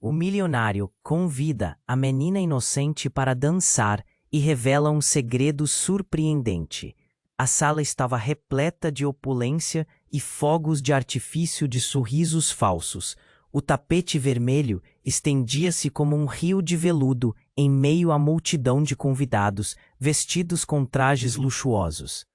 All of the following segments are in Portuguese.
O milionário convida a menina inocente para dançar e revela um segredo surpreendente. A sala estava repleta de opulência e fogos de artifício de sorrisos falsos. O tapete vermelho estendia-se como um rio de veludo em meio à multidão de convidados, vestidos com trajes luxuosos.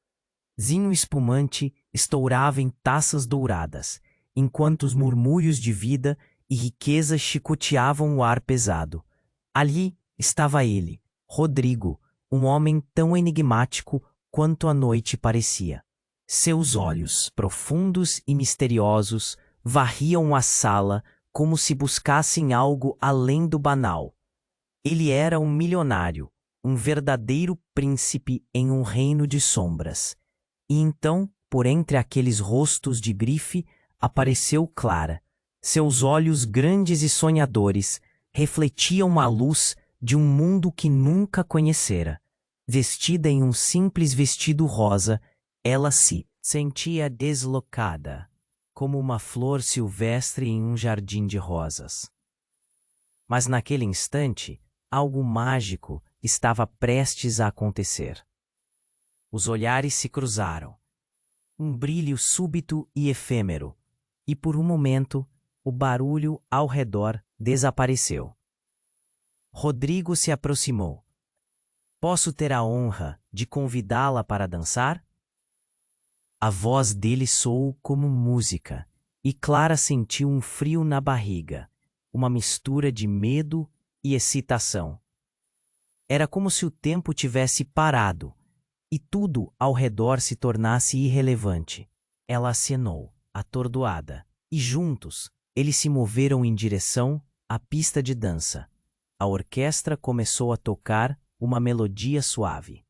Vinho espumante estourava em taças douradas, enquanto os murmúrios de vida e riqueza chicoteavam o ar pesado. Ali estava ele, Rodrigo, um homem tão enigmático quanto a noite parecia. Seus olhos, profundos e misteriosos, varriam a sala como se buscassem algo além do banal. Ele era um milionário, um verdadeiro príncipe em um reino de sombras. E então, por entre aqueles rostos de grife, apareceu Clara. Seus olhos grandes e sonhadores refletiam a luz de um mundo que nunca conhecera. Vestida em um simples vestido rosa, ela se sentia deslocada, como uma flor silvestre em um jardim de rosas. Mas naquele instante, algo mágico estava prestes a acontecer. Os olhares se cruzaram. Um brilho súbito e efêmero, e por um momento, o barulho ao redor desapareceu. Rodrigo se aproximou. Posso ter a honra de convidá-la para dançar? A voz dele soou como música, e Clara sentiu um frio na barriga, uma mistura de medo e excitação. Era como se o tempo tivesse parado, e tudo ao redor se tornasse irrelevante. Ela acenou, atordoada, e juntos, eles se moveram em direção à pista de dança. A orquestra começou a tocar uma melodia suave.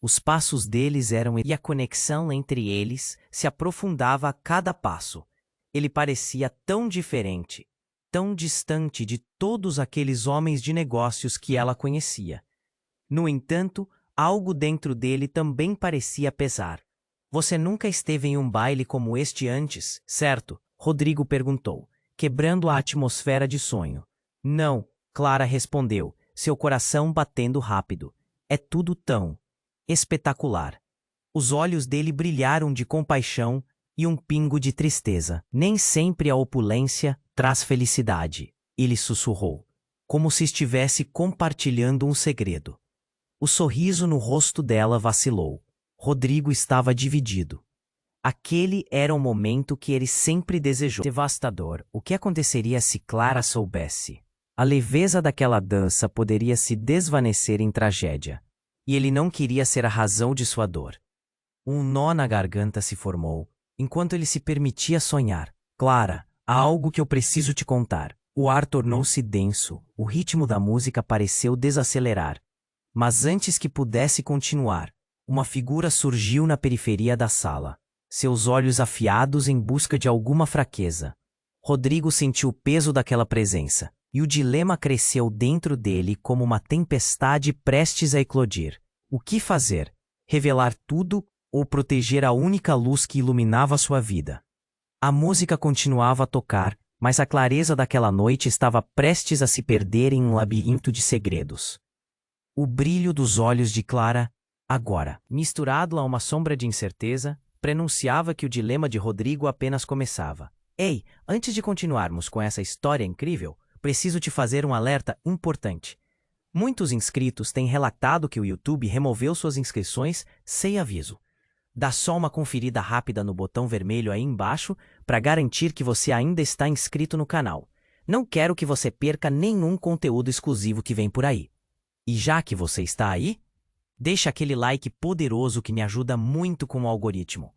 Os passos deles eram e a conexão entre eles se aprofundava a cada passo. Ele parecia tão diferente, tão distante de todos aqueles homens de negócios que ela conhecia. No entanto, algo dentro dele também parecia pesar. Você nunca esteve em um baile como este antes, certo? Rodrigo perguntou, quebrando a atmosfera de sonho. Não, Clara respondeu, seu coração batendo rápido. É tudo tão espetacular. Os olhos dele brilharam de compaixão e um pingo de tristeza. Nem sempre a opulência traz felicidade, ele sussurrou, como se estivesse compartilhando um segredo. O sorriso no rosto dela vacilou. Rodrigo estava dividido. Aquele era o momento que ele sempre desejou. Devastador. O que aconteceria se Clara soubesse? A leveza daquela dança poderia se desvanecer em tragédia. E ele não queria ser a razão de sua dor. Um nó na garganta se formou, enquanto ele se permitia sonhar. Clara, há algo que eu preciso te contar. O ar tornou-se denso, o ritmo da música pareceu desacelerar. Mas antes que pudesse continuar, uma figura surgiu na periferia da sala, seus olhos afiados em busca de alguma fraqueza. Rodrigo sentiu o peso daquela presença, e o dilema cresceu dentro dele como uma tempestade prestes a eclodir. O que fazer? Revelar tudo ou proteger a única luz que iluminava sua vida? A música continuava a tocar, mas a clareza daquela noite estava prestes a se perder em um labirinto de segredos. O brilho dos olhos de Clara, agora, misturado a uma sombra de incerteza, prenunciava que o dilema de Rodrigo apenas começava. Ei, antes de continuarmos com essa história incrível, preciso te fazer um alerta importante. Muitos inscritos têm relatado que o YouTube removeu suas inscrições sem aviso. Dá só uma conferida rápida no botão vermelho aí embaixo para garantir que você ainda está inscrito no canal. Não quero que você perca nenhum conteúdo exclusivo que vem por aí. E já que você está aí, deixa aquele like poderoso que me ajuda muito com o algoritmo.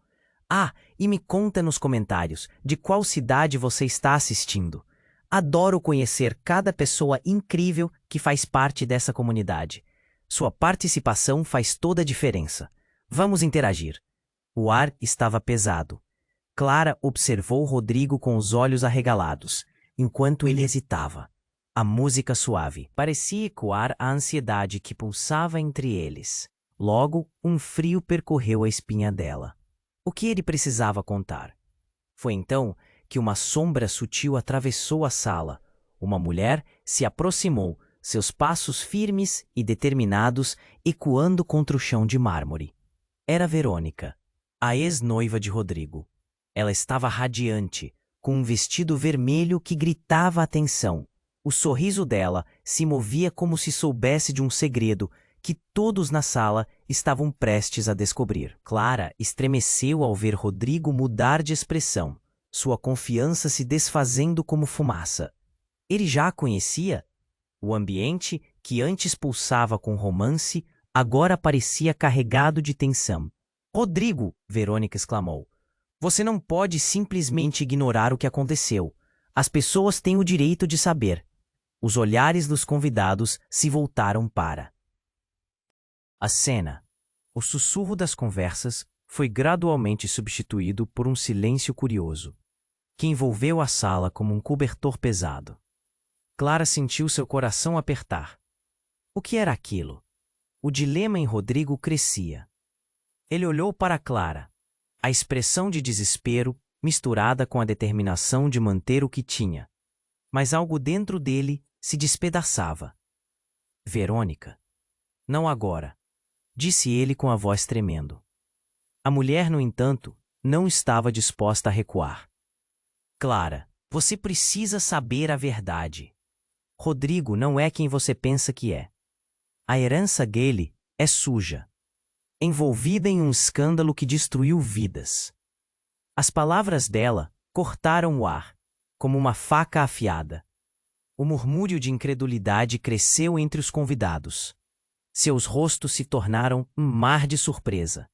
Ah, e me conta nos comentários de qual cidade você está assistindo. Adoro conhecer cada pessoa incrível que faz parte dessa comunidade. Sua participação faz toda a diferença. Vamos interagir. O ar estava pesado. Clara observou Rodrigo com os olhos arregalados, enquanto ele hesitava. A música suave parecia ecoar a ansiedade que pulsava entre eles. Logo, um frio percorreu a espinha dela. O que ele precisava contar? Foi então que uma sombra sutil atravessou a sala, Uma mulher se aproximou, seus passos firmes e determinados ecoando contra o chão de mármore. Era Verônica, a ex-noiva de Rodrigo. Ela estava radiante, com um vestido vermelho que gritava atenção. O sorriso dela se movia como se soubesse de um segredo que todos na sala estavam prestes a descobrir. Clara estremeceu ao ver Rodrigo mudar de expressão, sua confiança se desfazendo como fumaça. Ele já a conhecia? O ambiente, que antes pulsava com romance, agora parecia carregado de tensão. "Rodrigo!" Verônica exclamou. "Você não pode simplesmente ignorar o que aconteceu. As pessoas têm o direito de saber." Os olhares dos convidados se voltaram para a cena. O sussurro das conversas foi gradualmente substituído por um silêncio curioso, que envolveu a sala como um cobertor pesado. Clara sentiu seu coração apertar. O que era aquilo? O dilema em Rodrigo crescia. Ele olhou para Clara, a expressão de desespero misturada com a determinação de manter o que tinha. Mas algo dentro dele se despedaçava. "Verônica, não agora", disse ele com a voz tremendo. A mulher, no entanto, não estava disposta a recuar. "Clara, você precisa saber a verdade. Rodrigo não é quem você pensa que é. A herança dele é suja, envolvida em um escândalo que destruiu vidas." As palavras dela cortaram o ar, como uma faca afiada. O murmúrio de incredulidade cresceu entre os convidados. Seus rostos se tornaram um mar de surpresa.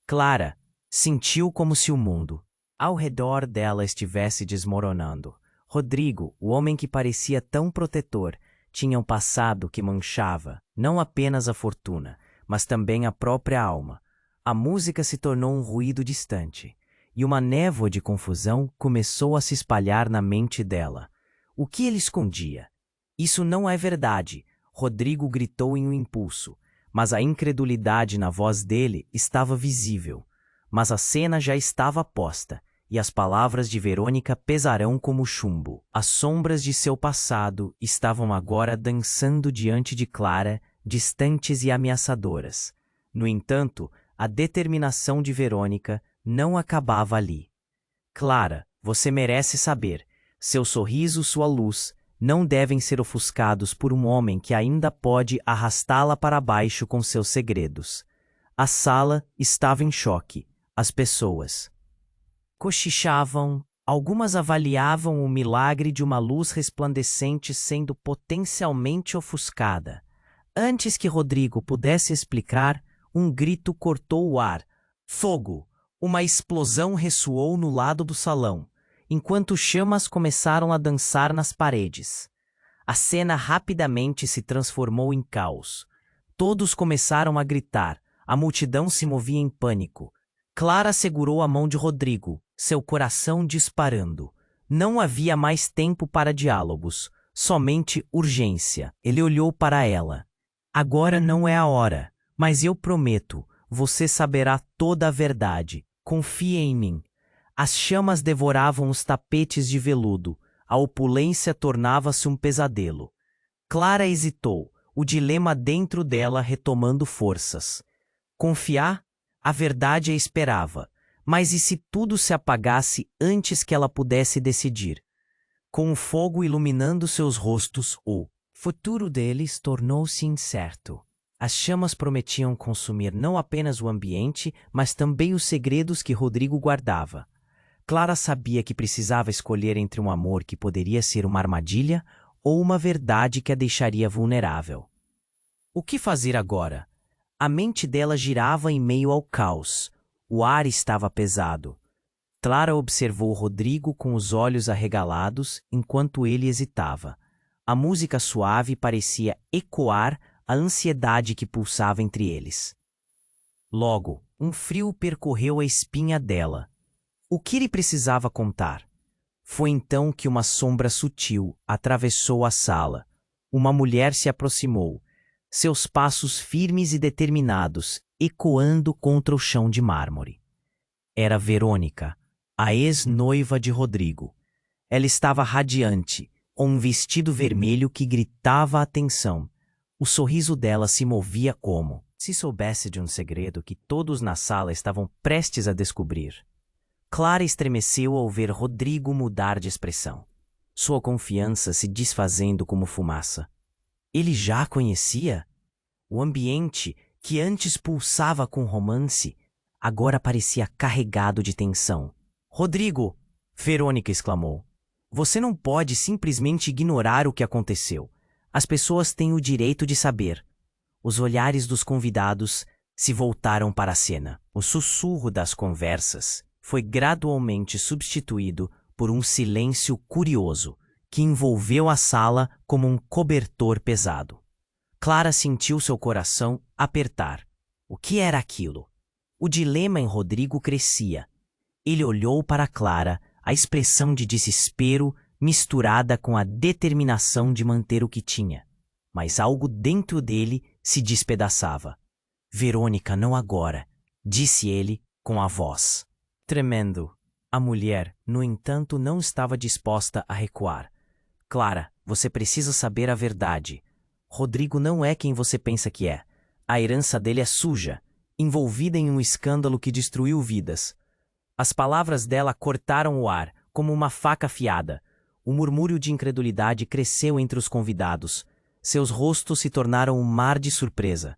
Clara sentiu como se o mundo ao redor dela estivesse desmoronando. Rodrigo, o homem que parecia tão protetor, tinha um passado que manchava não apenas a fortuna, mas também a própria alma. A música se tornou um ruído distante, e uma névoa de confusão começou a se espalhar na mente dela. O que ele escondia? "Isso não é verdade", Rodrigo gritou em um impulso, mas a incredulidade na voz dele estava visível. Mas a cena já estava posta, e as palavras de Verônica pesarão como chumbo. As sombras de seu passado estavam agora dançando diante de Clara, distantes e ameaçadoras. No entanto, a determinação de Verônica não acabava ali. "Clara, você merece saber. Seu sorriso, sua luz, não devem ser ofuscados por um homem que ainda pode arrastá-la para baixo com seus segredos." A sala estava em choque. As pessoas cochichavam, algumas avaliavam o milagre de uma luz resplandecente sendo potencialmente ofuscada. Antes que Rodrigo pudesse explicar, um grito cortou o ar. "Fogo!" Uma explosão ressoou no lado do salão, enquanto chamas começaram a dançar nas paredes. A cena rapidamente se transformou em caos. Todos começaram a gritar, a multidão se movia em pânico. Clara segurou a mão de Rodrigo, seu coração disparando. Não havia mais tempo para diálogos, somente urgência. Ele olhou para ela. "Agora não é a hora, mas eu prometo, você saberá toda a verdade. Confie em mim." As chamas devoravam os tapetes de veludo. A opulência tornava-se um pesadelo. Clara hesitou, o dilema dentro dela retomando forças. Confiar? A verdade a esperava. Mas e se tudo se apagasse antes que ela pudesse decidir? Com o fogo iluminando seus rostos, o futuro deles tornou-se incerto. As chamas prometiam consumir não apenas o ambiente, mas também os segredos que Rodrigo guardava. Clara sabia que precisava escolher entre um amor que poderia ser uma armadilha ou uma verdade que a deixaria vulnerável. O que fazer agora? A mente dela girava em meio ao caos. O ar estava pesado. Clara observou Rodrigo com os olhos arregalados enquanto ele hesitava. A música suave parecia ecoar a ansiedade que pulsava entre eles. Logo, um frio percorreu a espinha dela. O que ele precisava contar? Foi então que uma sombra sutil atravessou a sala. Uma mulher se aproximou, seus passos firmes e determinados ecoando contra o chão de mármore. Era Verônica, a ex-noiva de Rodrigo. Ela estava radiante, ou um vestido vermelho que gritava atenção. O sorriso dela se movia como se soubesse de um segredo que todos na sala estavam prestes a descobrir. Clara estremeceu ao ver Rodrigo mudar de expressão, sua confiança se desfazendo como fumaça. Ele já a conhecia? O ambiente, que antes pulsava com romance, agora parecia carregado de tensão. "Rodrigo!" Verônica exclamou. "Você não pode simplesmente ignorar o que aconteceu. As pessoas têm o direito de saber." Os olhares dos convidados se voltaram para a cena. O sussurro das conversas foi gradualmente substituído por um silêncio curioso que envolveu a sala como um cobertor pesado. Clara sentiu seu coração apertar. O que era aquilo? O dilema em Rodrigo crescia. Ele olhou para Clara, a expressão de desespero misturada com a determinação de manter o que tinha. Mas algo dentro dele se despedaçava. "Verônica, não agora", disse ele com a voz. Tremendo, a mulher, no entanto, não estava disposta a recuar. "Clara, você precisa saber a verdade. Rodrigo não é quem você pensa que é. A herança dele é suja, envolvida em um escândalo que destruiu vidas." As palavras dela cortaram o ar, como uma faca afiada. O murmúrio de incredulidade cresceu entre os convidados. Seus rostos se tornaram um mar de surpresa.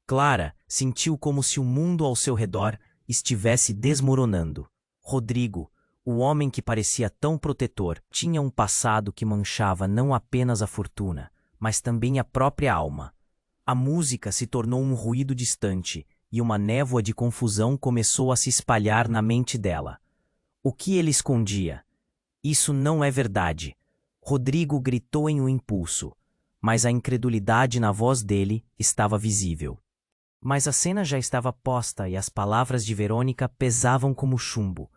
Clara sentiu como se o mundo ao seu redor estivesse desmoronando. Rodrigo, o homem que parecia tão protetor, tinha um passado que manchava não apenas a fortuna, mas também a própria alma. A música se tornou um ruído distante e uma névoa de confusão começou a se espalhar na mente dela. O que ele escondia? "Isso não é verdade." Rodrigo gritou em um impulso, mas a incredulidade na voz dele estava visível. Mas a cena já estava posta e as palavras de Verônica pesavam como chumbo.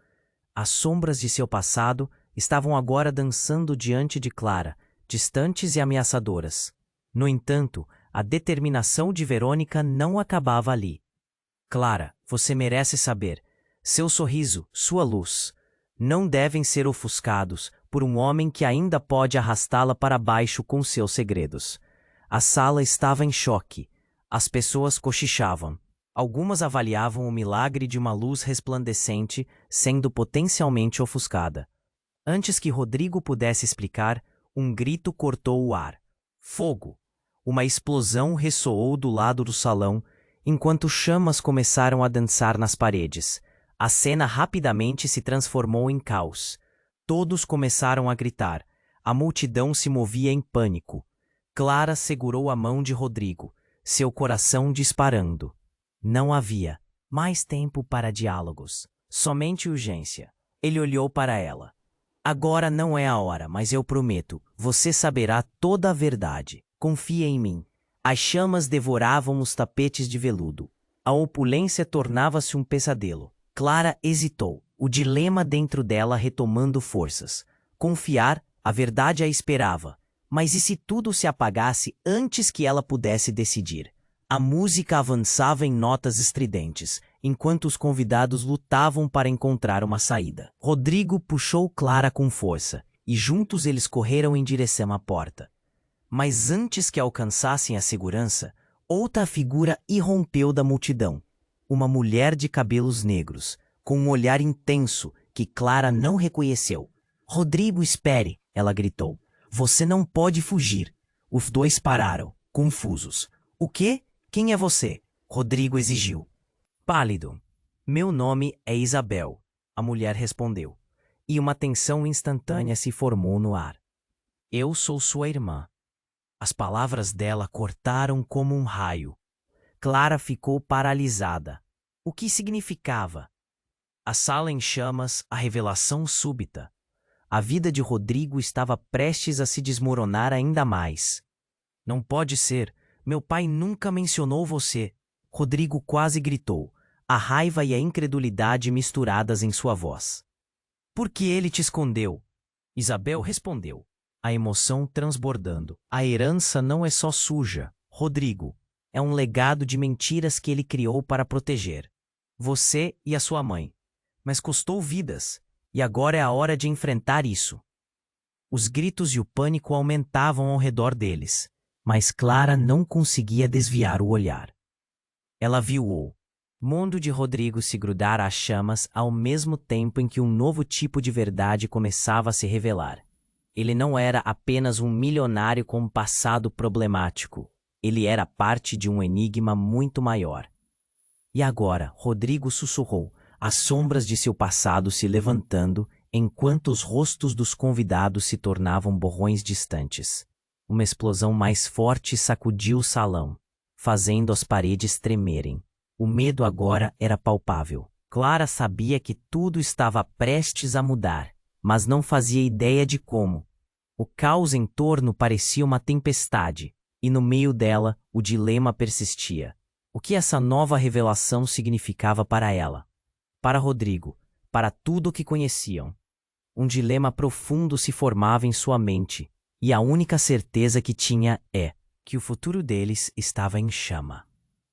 As sombras de seu passado estavam agora dançando diante de Clara, distantes e ameaçadoras. No entanto, a determinação de Verônica não acabava ali. "Clara, você merece saber. Seu sorriso, sua luz, não devem ser ofuscados por um homem que ainda pode arrastá-la para baixo com seus segredos." A sala estava em choque. As pessoas cochichavam. Algumas avaliavam o milagre de uma luz resplandecente sendo potencialmente ofuscada. Antes que Rodrigo pudesse explicar, um grito cortou o ar. "Fogo!" Uma explosão ressoou do lado do salão, enquanto chamas começaram a dançar nas paredes. A cena rapidamente se transformou em caos. Todos começaram a gritar. A multidão se movia em pânico. Clara segurou a mão de Rodrigo, seu coração disparando. Não havia mais tempo para diálogos, somente urgência. Ele olhou para ela. "Agora não é a hora, mas eu prometo, você saberá toda a verdade. Confia em mim." As chamas devoravam os tapetes de veludo. A opulência tornava-se um pesadelo. Clara hesitou, o dilema dentro dela retomando forças. Confiar, a verdade a esperava. Mas e se tudo se apagasse antes que ela pudesse decidir? A música avançava em notas estridentes, enquanto os convidados lutavam para encontrar uma saída. Rodrigo puxou Clara com força, e juntos eles correram em direção à porta. Mas antes que alcançassem a segurança, outra figura irrompeu da multidão. Uma mulher de cabelos negros, com um olhar intenso que Clara não reconheceu. "Rodrigo, espere!" ela gritou. "Você não pode fugir." Os dois pararam, confusos. "O quê? Quem é você?" Rodrigo exigiu. Pálido. "Meu nome é Isabel", a mulher respondeu. E uma tensão instantânea se formou no ar. "Eu sou sua irmã." As palavras dela cortaram como um raio. Clara ficou paralisada. O que significava? A sala em chamas, a revelação súbita. A vida de Rodrigo estava prestes a se desmoronar ainda mais. "Não pode ser. Meu pai nunca mencionou você." Rodrigo quase gritou, a raiva e a incredulidade misturadas em sua voz. "Por que ele te escondeu?" Isabel respondeu, a emoção transbordando. "A herança não é só suja, Rodrigo. É um legado de mentiras que ele criou para proteger você e a sua mãe. Mas custou vidas, e agora é a hora de enfrentar isso." Os gritos e o pânico aumentavam ao redor deles, mas Clara não conseguia desviar o olhar. Ela viu o mundo de Rodrigo se grudar às chamas ao mesmo tempo em que um novo tipo de verdade começava a se revelar. Ele não era apenas um milionário com um passado problemático. Ele era parte de um enigma muito maior. E agora, Rodrigo sussurrou, as sombras de seu passado se levantando, enquanto os rostos dos convidados se tornavam borrões distantes. Uma explosão mais forte sacudiu o salão, fazendo as paredes tremerem. O medo agora era palpável. Clara sabia que tudo estava prestes a mudar, mas não fazia ideia de como. O caos em torno parecia uma tempestade, e no meio dela o dilema persistia. O que essa nova revelação significava para ela? Para Rodrigo, para tudo o que conheciam. Um dilema profundo se formava em sua mente, e a única certeza que tinha é que o futuro deles estava em chama.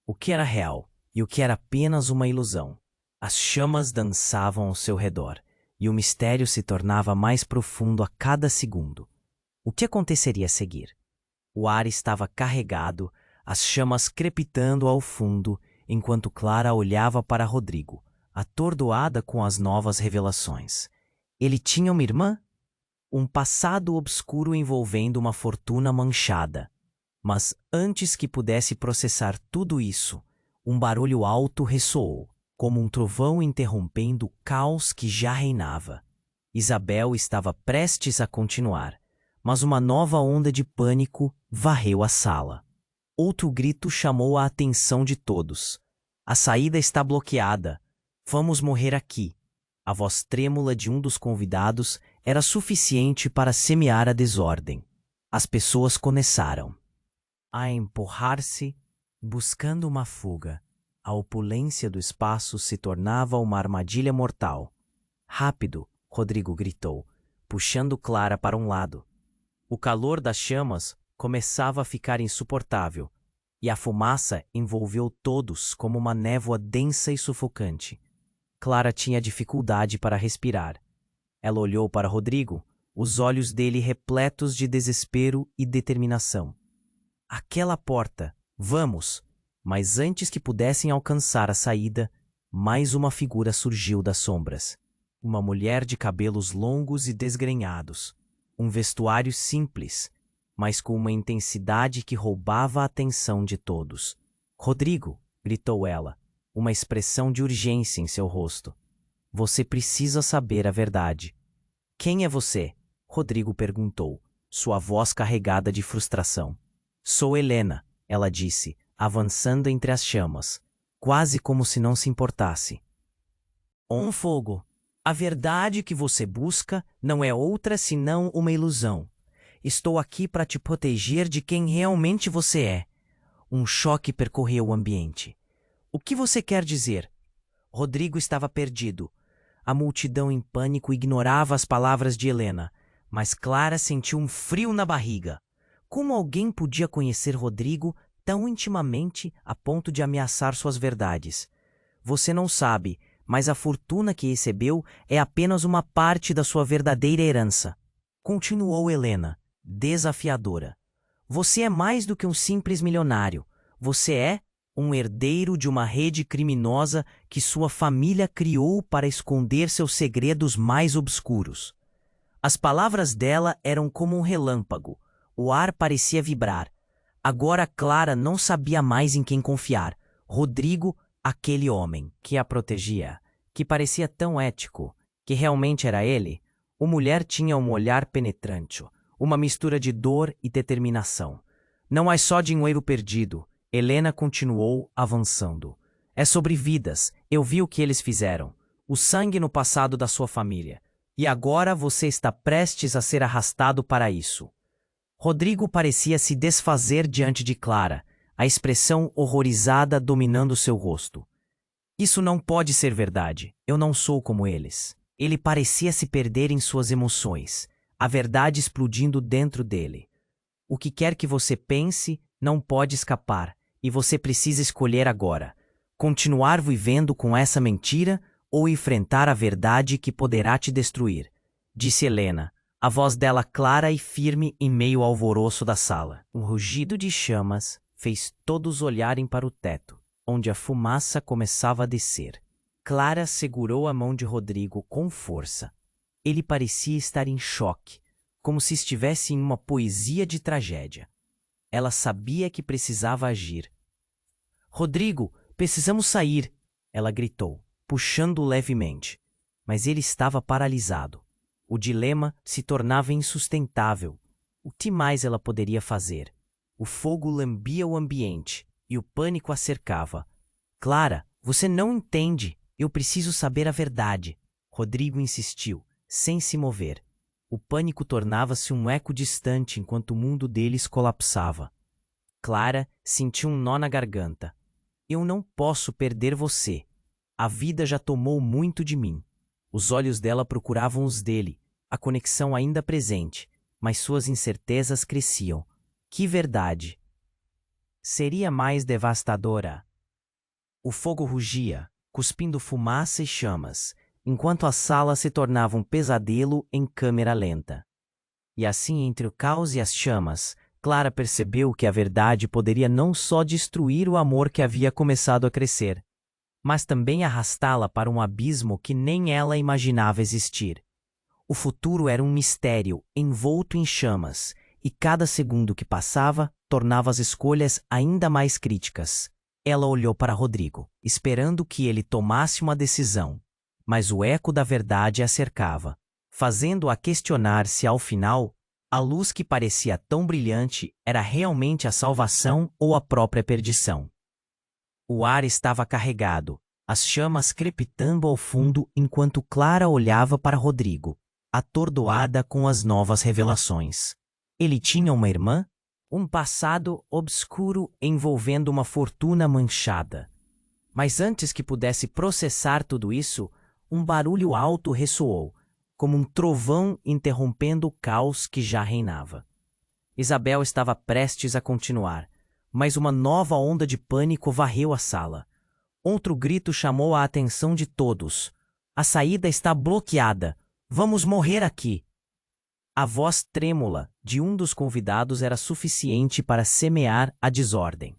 O que era real e o que era apenas uma ilusão? As chamas dançavam ao seu redor, e o mistério se tornava mais profundo a cada segundo. O que aconteceria a seguir? O ar estava carregado, as chamas crepitando ao fundo, enquanto Clara olhava para Rodrigo, atordoada com as novas revelações. Ele tinha uma irmã? Um passado obscuro envolvendo uma fortuna manchada. Mas antes que pudesse processar tudo isso, um barulho alto ressoou, como um trovão interrompendo o caos que já reinava. Isabel estava prestes a continuar, mas uma nova onda de pânico varreu a sala. Outro grito chamou a atenção de todos. A saída está bloqueada. Vamos morrer aqui. A voz trêmula de um dos convidados era suficiente para semear a desordem. As pessoas começaram a empurrar-se, buscando uma fuga. A opulência do espaço se tornava uma armadilha mortal. Rápido, Rodrigo gritou, puxando Clara para um lado. O calor das chamas começava a ficar insuportável, e a fumaça envolveu todos como uma névoa densa e sufocante. Clara tinha dificuldade para respirar. Ela olhou para Rodrigo, os olhos dele repletos de desespero e determinação. Aquela porta, vamos! Mas antes que pudessem alcançar a saída, mais uma figura surgiu das sombras. Uma mulher de cabelos longos e desgrenhados. Um vestuário simples, mas com uma intensidade que roubava a atenção de todos. Rodrigo, gritou ela, uma expressão de urgência em seu rosto. Você precisa saber a verdade. Quem é você? Rodrigo perguntou, sua voz carregada de frustração. Sou Helena, ela disse, avançando entre as chamas, quase como se não se importasse. Um fogo. A verdade que você busca não é outra senão uma ilusão. Estou aqui para te proteger de quem realmente você é. Um choque percorreu o ambiente. O que você quer dizer? Rodrigo estava perdido. A multidão em pânico ignorava as palavras de Helena, mas Clara sentiu um frio na barriga. Como alguém podia conhecer Rodrigo tão intimamente a ponto de ameaçar suas verdades? Você não sabe, mas a fortuna que recebeu é apenas uma parte da sua verdadeira herança. Continuou Helena, desafiadora. Você é mais do que um simples milionário. Você é um herdeiro de uma rede criminosa que sua família criou para esconder seus segredos mais obscuros. As palavras dela eram como um relâmpago. O ar parecia vibrar. Agora Clara não sabia mais em quem confiar. Rodrigo, aquele homem que a protegia, que parecia tão ético, que realmente era ele. A mulher tinha um olhar penetrante, uma mistura de dor e determinação. Não é só dinheiro perdido. Helena continuou avançando. É sobre vidas. Eu vi o que eles fizeram. O sangue no passado da sua família. E agora você está prestes a ser arrastado para isso. Rodrigo parecia se desfazer diante de Clara, a expressão horrorizada dominando seu rosto. Isso não pode ser verdade. Eu não sou como eles. Ele parecia se perder em suas emoções, a verdade explodindo dentro dele. O que quer que você pense não pode escapar, e você precisa escolher agora. Continuar vivendo com essa mentira ou enfrentar a verdade que poderá te destruir, disse Helena, a voz dela clara e firme em meio ao alvoroço da sala. Um rugido de chamas fez todos olharem para o teto, onde a fumaça começava a descer. Clara segurou a mão de Rodrigo com força. Ele parecia estar em choque, como se estivesse em uma poesia de tragédia. Ela sabia que precisava agir. "Rodrigo, precisamos sair!" ela gritou, puxando-o levemente. Mas ele estava paralisado. O dilema se tornava insustentável. O que mais ela poderia fazer? O fogo lambia o ambiente e o pânico a cercava. "Clara, você não entende. Eu preciso saber a verdade." Rodrigo insistiu, sem se mover. O pânico tornava-se um eco distante enquanto o mundo deles colapsava. Clara sentiu um nó na garganta. "Eu não posso perder você. A vida já tomou muito de mim." Os olhos dela procuravam os dele, a conexão ainda presente, mas suas incertezas cresciam. Que verdade seria mais devastadora? O fogo rugia, cuspindo fumaça e chamas, enquanto a sala se tornava um pesadelo em câmera lenta. E assim, entre o caos e as chamas, Clara percebeu que a verdade poderia não só destruir o amor que havia começado a crescer, mas também arrastá-la para um abismo que nem ela imaginava existir. O futuro era um mistério envolto em chamas, e cada segundo que passava tornava as escolhas ainda mais críticas. Ela olhou para Rodrigo, esperando que ele tomasse uma decisão, mas o eco da verdade a cercava, fazendo-a questionar se, ao final, a luz que parecia tão brilhante era realmente a salvação ou a própria perdição. O ar estava carregado, as chamas crepitando ao fundo enquanto Clara olhava para Rodrigo, atordoada com as novas revelações. Ele tinha uma irmã? Um passado obscuro envolvendo uma fortuna manchada. Mas antes que pudesse processar tudo isso, um barulho alto ressoou, como um trovão interrompendo o caos que já reinava. Isabel estava prestes a continuar, mas uma nova onda de pânico varreu a sala. Outro grito chamou a atenção de todos. "A saída está bloqueada! Vamos morrer aqui!" A voz trêmula de um dos convidados era suficiente para semear a desordem.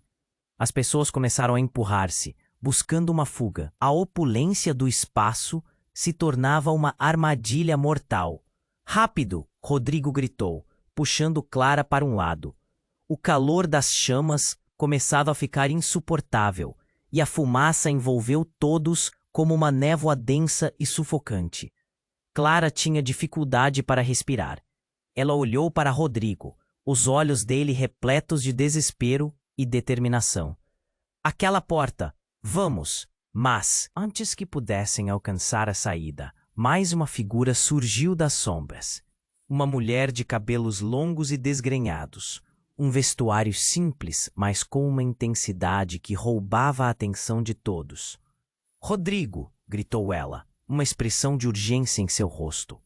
As pessoas começaram a empurrar-se, buscando uma fuga. A opulência do espaço se tornava uma armadilha mortal. "Rápido!" Rodrigo gritou, puxando Clara para um lado. O calor das chamas começava a ficar insuportável, e a fumaça envolveu todos como uma névoa densa e sufocante. Clara tinha dificuldade para respirar. Ela olhou para Rodrigo, os olhos dele repletos de desespero e determinação. "Aquela porta! Vamos!" Mas, antes que pudessem alcançar a saída, mais uma figura surgiu das sombras. Uma mulher de cabelos longos e desgrenhados. Um vestuário simples, mas com uma intensidade que roubava a atenção de todos. "Rodrigo!" gritou ela, uma expressão de urgência em seu rosto.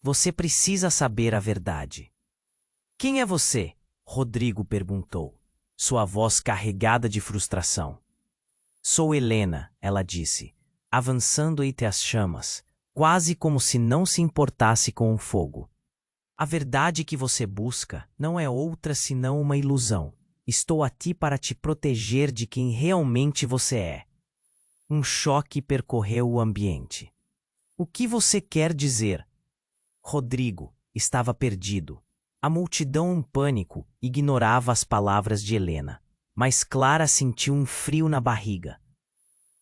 "Você precisa saber a verdade." "Quem é você?" Rodrigo perguntou, sua voz carregada de frustração. "Sou Helena," ela disse, avançando entre as chamas, quase como se não se importasse com o fogo. "A verdade que você busca não é outra senão uma ilusão. Estou aqui para te proteger de quem realmente você é." Um choque percorreu o ambiente. "O que você quer dizer?" Rodrigo estava perdido. A multidão em pânico ignorava as palavras de Helena, mas Clara sentiu um frio na barriga.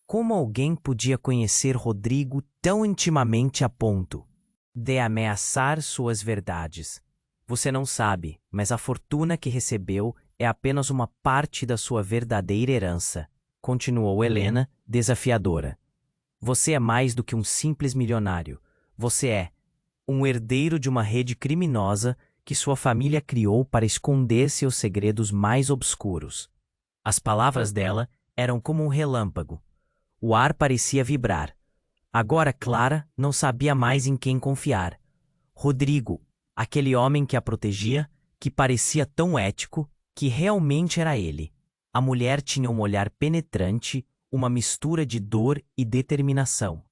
Como alguém podia conhecer Rodrigo tão intimamente a ponto de ameaçar suas verdades? "Você não sabe, mas a fortuna que recebeu é apenas uma parte da sua verdadeira herança", continuou Helena, desafiadora. "Você é mais do que um simples milionário. Você é um herdeiro de uma rede criminosa que sua família criou para esconder seus segredos mais obscuros." As palavras dela eram como um relâmpago. O ar parecia vibrar. Agora Clara não sabia mais em quem confiar. Rodrigo, aquele homem que a protegia, que parecia tão ético, que realmente era ele. A mulher tinha um olhar penetrante, uma mistura de dor e determinação.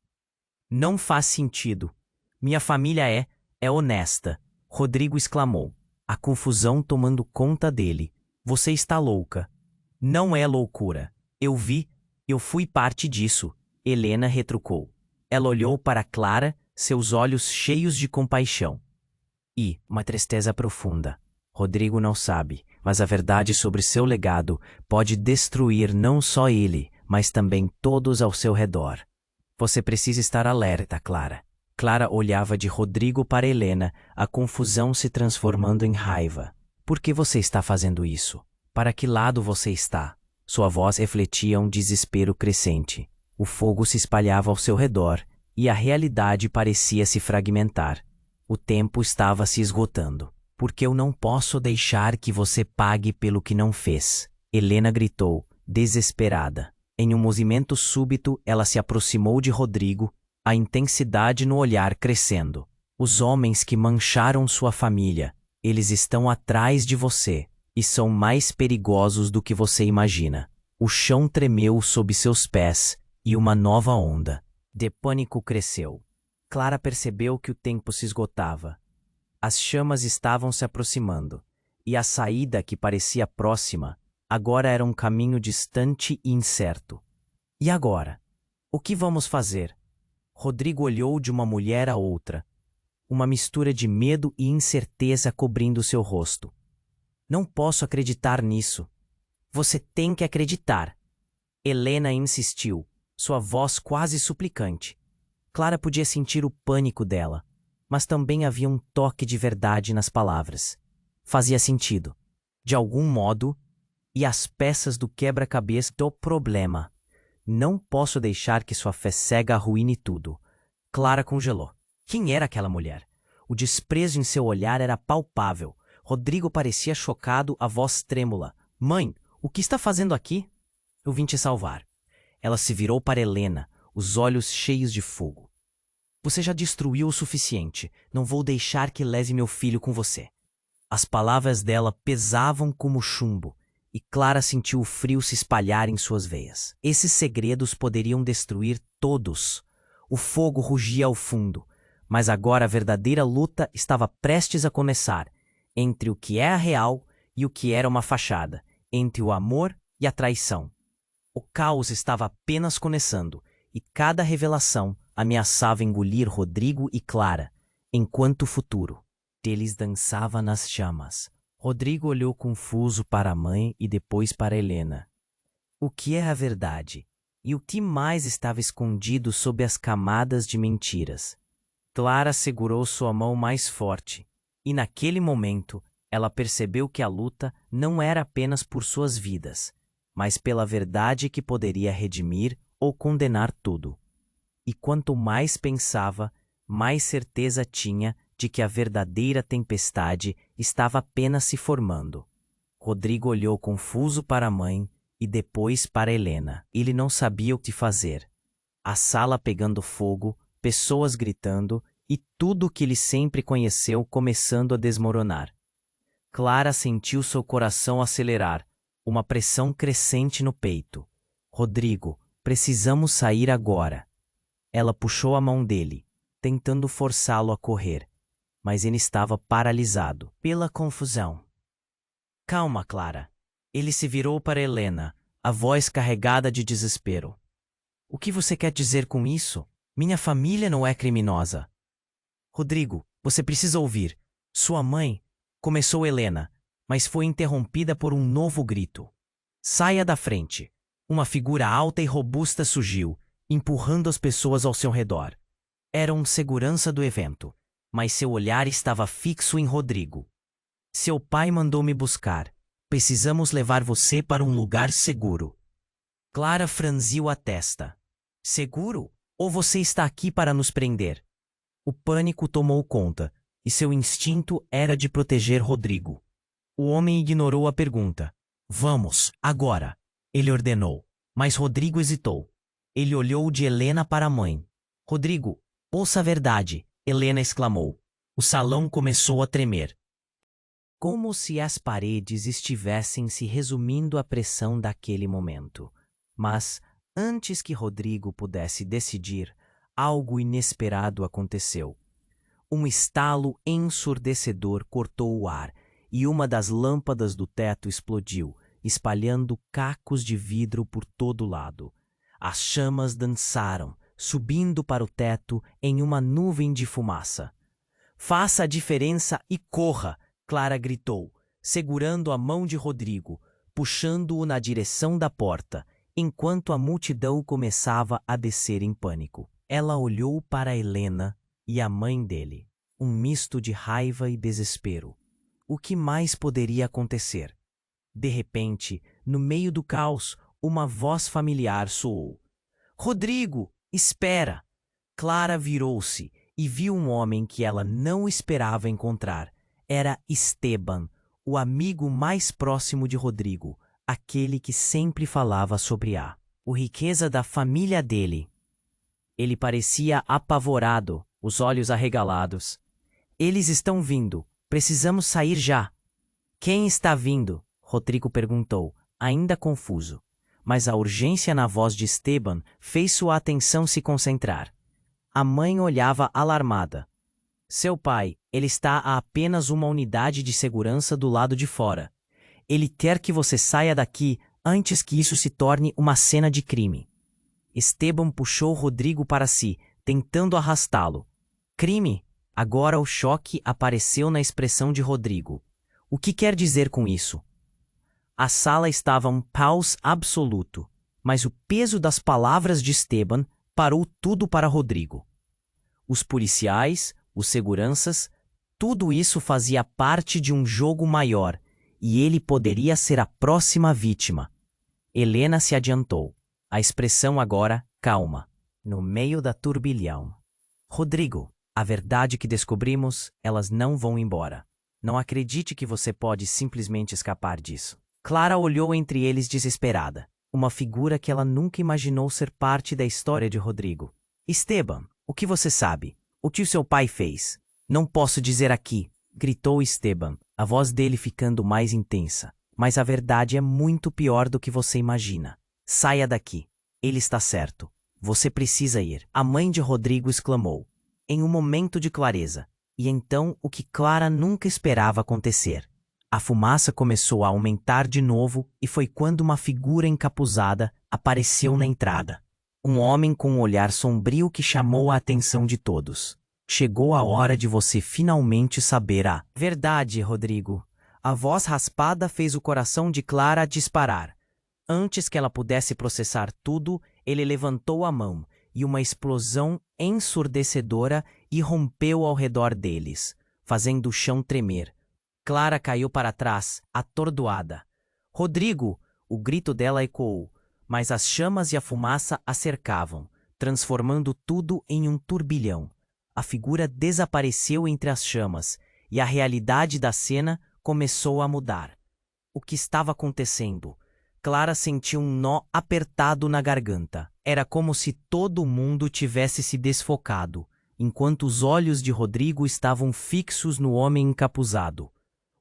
"Não faz sentido. Minha família é honesta." Rodrigo exclamou, a confusão tomando conta dele. Você está louca. Não é loucura. Eu fui parte disso, Helena retrucou. Ela olhou para Clara, seus olhos cheios de compaixão. E uma tristeza profunda. Rodrigo não sabe, mas a verdade sobre seu legado pode destruir não só ele, mas também todos ao seu redor. Você precisa estar alerta, Clara. Clara olhava de Rodrigo para Helena, a confusão se transformando em raiva. Por que você está fazendo isso? Para que lado você está? Sua voz refletia um desespero crescente. O fogo se espalhava ao seu redor, e a realidade parecia se fragmentar. O tempo estava se esgotando. Porque eu não posso deixar que você pague pelo que não fez. Helena gritou, desesperada. Em um movimento súbito, ela se aproximou de Rodrigo, a intensidade no olhar crescendo. Os homens que mancharam sua família, eles estão atrás de você, e são mais perigosos do que você imagina. O chão tremeu sob seus pés, e uma nova onda de pânico cresceu. Clara percebeu que o tempo se esgotava. As chamas estavam se aproximando, e a saída que parecia próxima, agora era um caminho distante e incerto. E agora? O que vamos fazer? Rodrigo olhou de uma mulher a outra, uma mistura de medo e incerteza cobrindo seu rosto. Não posso acreditar nisso. Você tem que acreditar. Helena insistiu, sua voz quase suplicante. Clara podia sentir o pânico dela, mas também havia um toque de verdade nas palavras. Fazia sentido, de algum modo, e as peças do quebra-cabeça do problema. Não posso deixar que sua fé cega arruine tudo. Clara congelou. Quem era aquela mulher? O desprezo em seu olhar era palpável. Rodrigo parecia chocado, a voz trêmula. Mãe, o que está fazendo aqui? Eu vim te salvar. Ela se virou para Helena, os olhos cheios de fogo. Você já destruiu o suficiente. Não vou deixar que leve meu filho com você. As palavras dela pesavam como chumbo, e Clara sentiu o frio se espalhar em suas veias. Esses segredos poderiam destruir todos. O fogo rugia ao fundo, mas agora a verdadeira luta estava prestes a começar, entre o que é real e o que era uma fachada, entre o amor e a traição. O caos estava apenas começando, e cada revelação ameaçava engolir Rodrigo e Clara, enquanto o futuro deles dançava nas chamas. Rodrigo olhou confuso para a mãe e depois para Helena. O que é a verdade? E o que mais estava escondido sob as camadas de mentiras? Clara segurou sua mão mais forte, e naquele momento ela percebeu que a luta não era apenas por suas vidas, mas pela verdade que poderia redimir ou condenar tudo. E quanto mais pensava, mais certeza tinha de que a verdadeira tempestade estava apenas se formando. Rodrigo olhou confuso para a mãe e depois para Helena. Ele não sabia o que fazer. A sala pegando fogo, pessoas gritando e tudo o que ele sempre conheceu começando a desmoronar. Clara sentiu seu coração acelerar, uma pressão crescente no peito. Rodrigo, precisamos sair agora. Ela puxou a mão dele, tentando forçá-lo a correr, mas ele estava paralisado pela confusão. Calma, Clara. Ele se virou para Helena, a voz carregada de desespero. O que você quer dizer com isso? Minha família não é criminosa. Rodrigo, você precisa ouvir. Sua mãe, começou Helena, mas foi interrompida por um novo grito. Saia da frente. Uma figura alta e robusta surgiu, empurrando as pessoas ao seu redor. Era um segurança do evento, mas seu olhar estava fixo em Rodrigo. Seu pai mandou me buscar. Precisamos levar você para um lugar seguro. Clara franziu a testa. Seguro? Ou você está aqui para nos prender? O pânico tomou conta, e seu instinto era de proteger Rodrigo. O homem ignorou a pergunta. Vamos, agora, ele ordenou. Mas Rodrigo hesitou. Ele olhou de Helena para a mãe. Rodrigo, ouça a verdade, Helena exclamou. O salão começou a tremer. Como se as paredes estivessem se resumindo à pressão daquele momento. Mas, antes que Rodrigo pudesse decidir, algo inesperado aconteceu. Um estalo ensurdecedor cortou o ar e uma das lâmpadas do teto explodiu, espalhando cacos de vidro por todo lado. As chamas dançaram, subindo para o teto em uma nuvem de fumaça. Faça a diferença e corra, Clara gritou, segurando a mão de Rodrigo, puxando-o na direção da porta, enquanto a multidão começava a descer em pânico. Ela olhou para Helena e a mãe dele, um misto de raiva e desespero. O que mais poderia acontecer? De repente, no meio do caos, uma voz familiar soou. Rodrigo, espera! Clara virou-se e viu um homem que ela não esperava encontrar. Era Esteban, o amigo mais próximo de Rodrigo, aquele que sempre falava sobre a riqueza da família dele. Ele parecia apavorado, os olhos arregalados. Eles estão vindo. Precisamos sair já. Quem está vindo? Rodrigo perguntou, ainda confuso. Mas a urgência na voz de Esteban fez sua atenção se concentrar. A mãe olhava alarmada. Seu pai, ele está a apenas uma unidade de segurança do lado de fora. Ele quer que você saia daqui antes que isso se torne uma cena de crime. Esteban puxou Rodrigo para si, tentando arrastá-lo. Crime? Agora o choque apareceu na expressão de Rodrigo. O que quer dizer com isso? A sala estava um caos absoluto, mas o peso das palavras de Esteban parou tudo para Rodrigo. Os policiais, os seguranças, tudo isso fazia parte de um jogo maior, e ele poderia ser a próxima vítima. Helena se adiantou, a expressão agora calma, no meio da turbilhão. Rodrigo, a verdade que descobrimos, elas não vão embora. Não acredite que você pode simplesmente escapar disso. Clara olhou entre eles desesperada, uma figura que ela nunca imaginou ser parte da história de Rodrigo. Esteban, o que você sabe? O que o seu pai fez? Não posso dizer aqui, gritou Esteban, a voz dele ficando mais intensa. Mas a verdade é muito pior do que você imagina. Saia daqui. Ele está certo. Você precisa ir. A mãe de Rodrigo exclamou, em um momento de clareza. E então o que Clara nunca esperava acontecer. A fumaça começou a aumentar de novo e foi quando uma figura encapuzada apareceu na entrada. Um homem com um olhar sombrio que chamou a atenção de todos. Chegou a hora de você finalmente saber a verdade, Rodrigo. A voz raspada fez o coração de Clara disparar. Antes que ela pudesse processar tudo, ele levantou a mão e uma explosão ensurdecedora irrompeu ao redor deles, fazendo o chão tremer. Clara caiu para trás, atordoada. Rodrigo! O grito dela ecoou, mas as chamas e a fumaça a cercavam, transformando tudo em um turbilhão. A figura desapareceu entre as chamas e a realidade da cena começou a mudar. O que estava acontecendo? Clara sentiu um nó apertado na garganta. Era como se todo mundo tivesse se desfocado, enquanto os olhos de Rodrigo estavam fixos no homem encapuzado.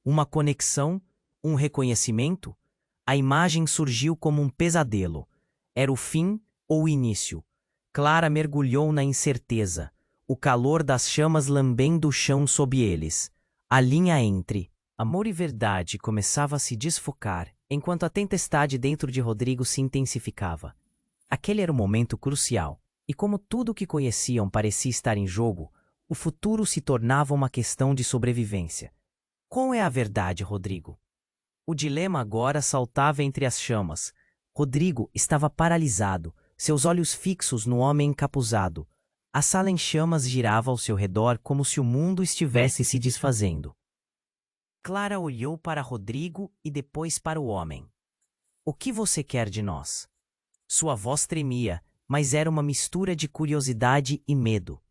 Uma conexão? Um reconhecimento? A imagem surgiu como um pesadelo. Era o fim ou o início? Clara mergulhou na incerteza, o calor das chamas lambendo o chão sob eles. A linha entre amor e verdade começava a se desfocar, enquanto a tempestade dentro de Rodrigo se intensificava. Aquele era o momento crucial, e como tudo o que conheciam parecia estar em jogo, o futuro se tornava uma questão de sobrevivência. Qual é a verdade, Rodrigo? O dilema agora saltava entre as chamas. Rodrigo estava paralisado, seus olhos fixos no homem encapuzado. A sala em chamas girava ao seu redor como se o mundo estivesse se desfazendo. Clara olhou para Rodrigo e depois para o homem. O que você quer de nós? Sua voz tremia, mas era uma mistura de curiosidade e medo.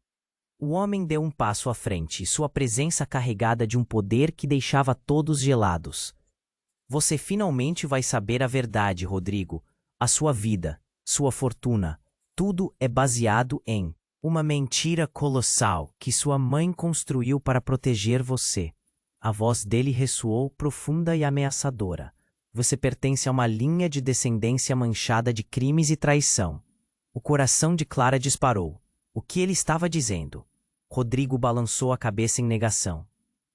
O homem deu um passo à frente, sua presença carregada de um poder que deixava todos gelados. Você finalmente vai saber a verdade, Rodrigo. A sua vida, sua fortuna, tudo é baseado em uma mentira colossal que sua mãe construiu para proteger você. A voz dele ressoou profunda e ameaçadora. Você pertence a uma linha de descendência manchada de crimes e traição. O coração de Clara disparou. O que ele estava dizendo? Rodrigo balançou a cabeça em negação.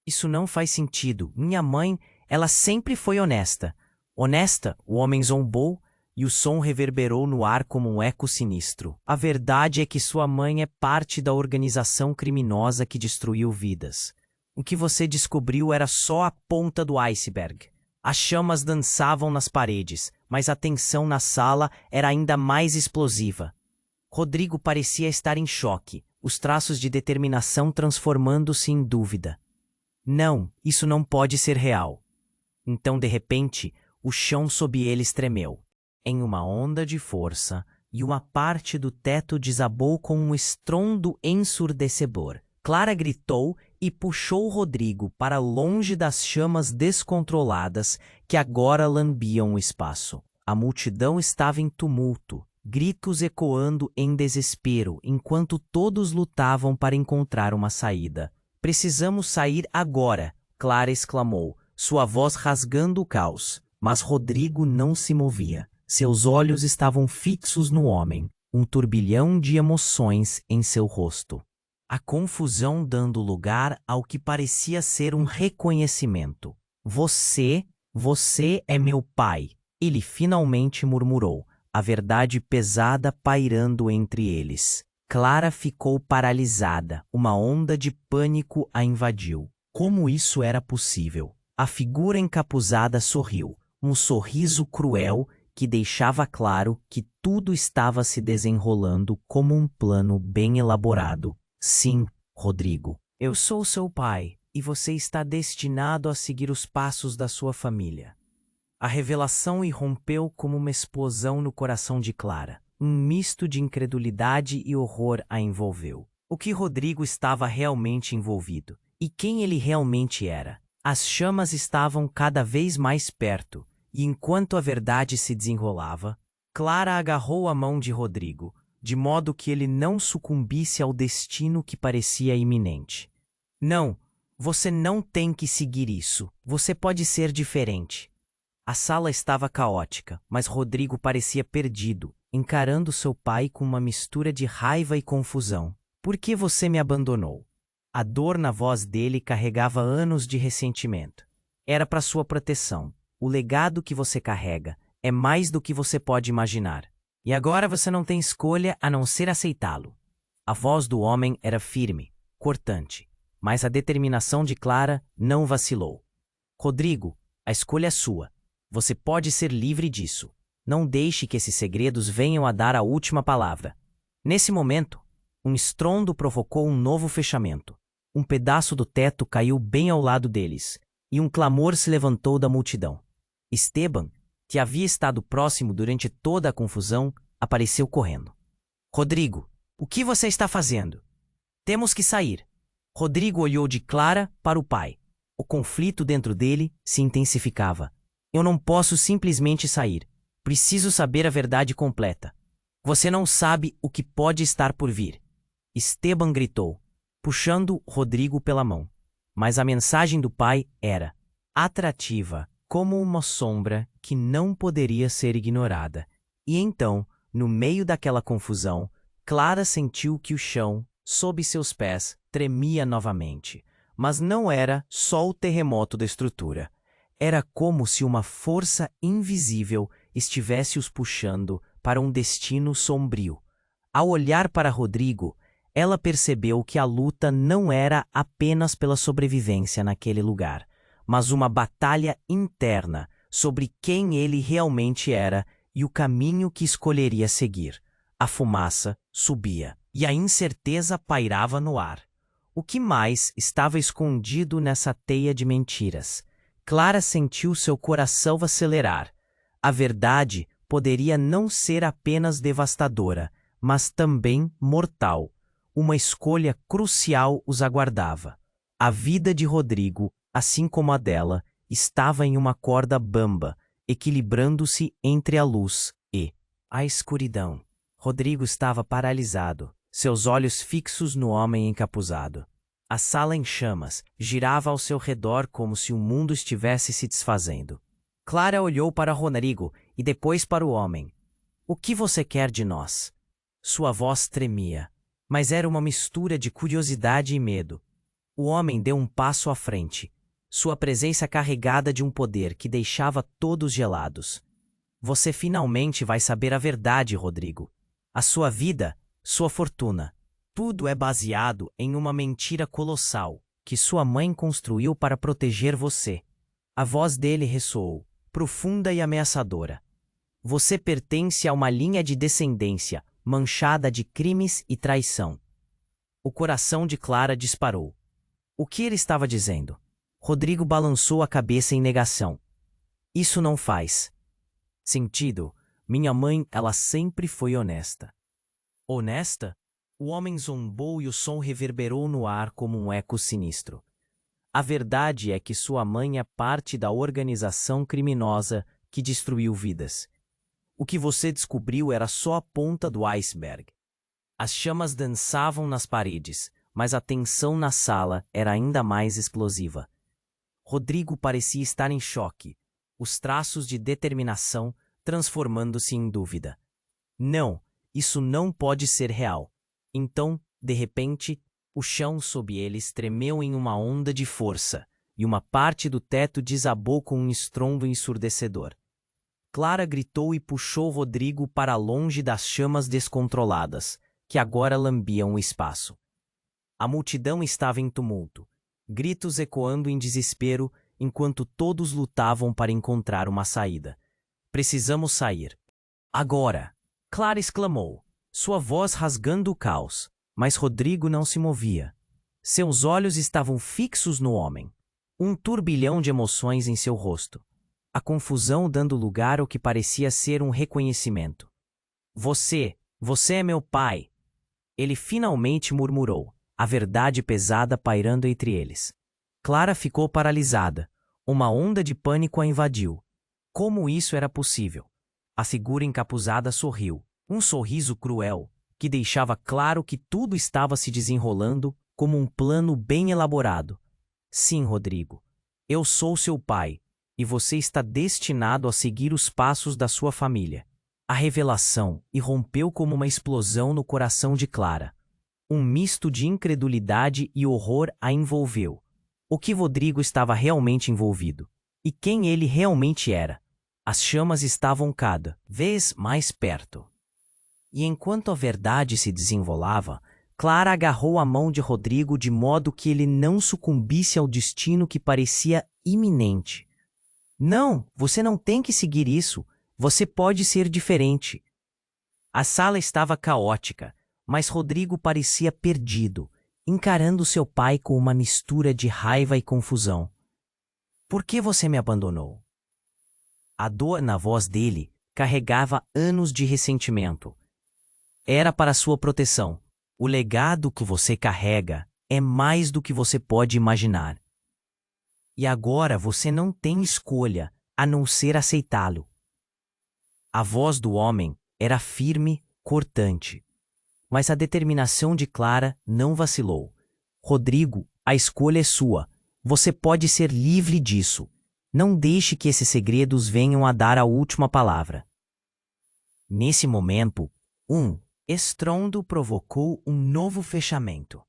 Isso não faz sentido. Minha mãe, ela sempre foi honesta. Honesta, o homem zombou, e o som reverberou no ar como um eco sinistro. A verdade é que sua mãe é parte da organização criminosa que destruiu vidas. O que você descobriu era só a ponta do iceberg. As chamas dançavam nas paredes, mas a tensão na sala era ainda mais explosiva. Rodrigo parecia estar em choque, os traços de determinação transformando-se em dúvida. Não, isso não pode ser real. Então, de repente, o chão sob eles tremeu, em uma onda de força, e uma parte do teto desabou com um estrondo ensurdecedor. Clara gritou e puxou Rodrigo para longe das chamas descontroladas que agora lambiam o espaço. A multidão estava em tumulto, gritos ecoando em desespero, enquanto todos lutavam para encontrar uma saída. Precisamos sair agora, Clara exclamou, sua voz rasgando o caos. Mas Rodrigo não se movia. Seus olhos estavam fixos no homem, um turbilhão de emoções em seu rosto. A confusão dando lugar ao que parecia ser um reconhecimento. Você é meu pai, ele finalmente murmurou, a verdade pesada pairando entre eles. Clara ficou paralisada, uma onda de pânico a invadiu. Como isso era possível? A figura encapuzada sorriu, um sorriso cruel que deixava claro que tudo estava se desenrolando como um plano bem elaborado. Sim, Rodrigo, eu sou seu pai, e você está destinado a seguir os passos da sua família. A revelação irrompeu como uma explosão no coração de Clara. Um misto de incredulidade e horror a envolveu. O que Rodrigo estava realmente envolvido? E quem ele realmente era? As chamas estavam cada vez mais perto, e enquanto a verdade se desenrolava, Clara agarrou a mão de Rodrigo, de modo que ele não sucumbisse ao destino que parecia iminente. Não, você não tem que seguir isso. Você pode ser diferente. A sala estava caótica, mas Rodrigo parecia perdido, encarando seu pai com uma mistura de raiva e confusão. Por que você me abandonou? A dor na voz dele carregava anos de ressentimento. Era para sua proteção. O legado que você carrega é mais do que você pode imaginar. E agora você não tem escolha a não ser aceitá-lo. A voz do homem era firme, cortante, mas a determinação de Clara não vacilou. Rodrigo, a escolha é sua. Você pode ser livre disso. Não deixe que esses segredos venham a dar a última palavra. Nesse momento, um estrondo provocou um novo fechamento. Um pedaço do teto caiu bem ao lado deles, e um clamor se levantou da multidão. Esteban, que havia estado próximo durante toda a confusão, apareceu correndo. Rodrigo, o que você está fazendo? Temos que sair. Rodrigo olhou de Clara para o pai. O conflito dentro dele se intensificava. Eu não posso simplesmente sair. Preciso saber a verdade completa. Você não sabe o que pode estar por vir. Esteban gritou, puxando Rodrigo pela mão. Mas a mensagem do pai era atrativa, como uma sombra que não poderia ser ignorada. E então, no meio daquela confusão, Clara sentiu que o chão, sob seus pés, tremia novamente. Mas não era só o terremoto da estrutura. Era como se uma força invisível estivesse os puxando para um destino sombrio. Ao olhar para Rodrigo, ela percebeu que a luta não era apenas pela sobrevivência naquele lugar, mas uma batalha interna sobre quem ele realmente era e o caminho que escolheria seguir. A fumaça subia e a incerteza pairava no ar. O que mais estava escondido nessa teia de mentiras? Clara sentiu seu coração acelerar. A verdade poderia não ser apenas devastadora, mas também mortal. Uma escolha crucial os aguardava. A vida de Rodrigo, assim como a dela, estava em uma corda bamba, equilibrando-se entre a luz e a escuridão. Rodrigo estava paralisado, seus olhos fixos no homem encapuzado. A sala em chamas girava ao seu redor como se o mundo estivesse se desfazendo. Clara olhou para Rodrigo e depois para o homem. O que você quer de nós? Sua voz tremia. Mas era uma mistura de curiosidade e medo. O homem deu um passo à frente, sua presença carregada de um poder que deixava todos gelados. Você finalmente vai saber a verdade, Rodrigo. A sua vida, sua fortuna, tudo é baseado em uma mentira colossal que sua mãe construiu para proteger você. A voz dele ressoou, profunda e ameaçadora. Você pertence a uma linha de descendência manchada de crimes e traição. O coração de Clara disparou. O que ele estava dizendo? Rodrigo balançou a cabeça em negação. Isso não faz sentido. Minha mãe, ela sempre foi honesta. Honesta? O homem zombou e o som reverberou no ar como um eco sinistro. A verdade é que sua mãe é parte da organização criminosa que destruiu vidas. O que você descobriu era só a ponta do iceberg. As chamas dançavam nas paredes, mas a tensão na sala era ainda mais explosiva. Rodrigo parecia estar em choque, os traços de determinação transformando-se em dúvida. Não, isso não pode ser real. Então, de repente, o chão sob eles tremeu em uma onda de força, e uma parte do teto desabou com um estrondo ensurdecedor. Clara gritou e puxou Rodrigo para longe das chamas descontroladas, que agora lambiam o espaço. A multidão estava em tumulto, gritos ecoando em desespero enquanto todos lutavam para encontrar uma saída. Precisamos sair. Agora! Clara exclamou, sua voz rasgando o caos, mas Rodrigo não se movia. Seus olhos estavam fixos no homem. Um turbilhão de emoções em seu rosto. A confusão dando lugar ao que parecia ser um reconhecimento. Você é meu pai! Ele finalmente murmurou, a verdade pesada pairando entre eles. Clara ficou paralisada. Uma onda de pânico a invadiu. Como isso era possível? A figura encapuzada sorriu, um sorriso cruel, que deixava claro que tudo estava se desenrolando como um plano bem elaborado. Sim, Rodrigo, eu sou seu pai, e você está destinado a seguir os passos da sua família. A revelação irrompeu como uma explosão no coração de Clara. Um misto de incredulidade e horror a envolveu. O que Rodrigo estava realmente envolvido? E quem ele realmente era? As chamas estavam cada vez mais perto. E enquanto a verdade se desenrolava, Clara agarrou a mão de Rodrigo de modo que ele não sucumbisse ao destino que parecia iminente. Não, você não tem que seguir isso. Você pode ser diferente. A sala estava caótica, mas Rodrigo parecia perdido, encarando seu pai com uma mistura de raiva e confusão. Por que você me abandonou? A dor na voz dele carregava anos de ressentimento. Era para sua proteção. O legado que você carrega é mais do que você pode imaginar. E agora você não tem escolha a não ser aceitá-lo. A voz do homem era firme, cortante. Mas a determinação de Clara não vacilou. Rodrigo, a escolha é sua. Você pode ser livre disso. Não deixe que esses segredos venham a dar a última palavra. Nesse momento, um estrondo provocou um novo fechamento.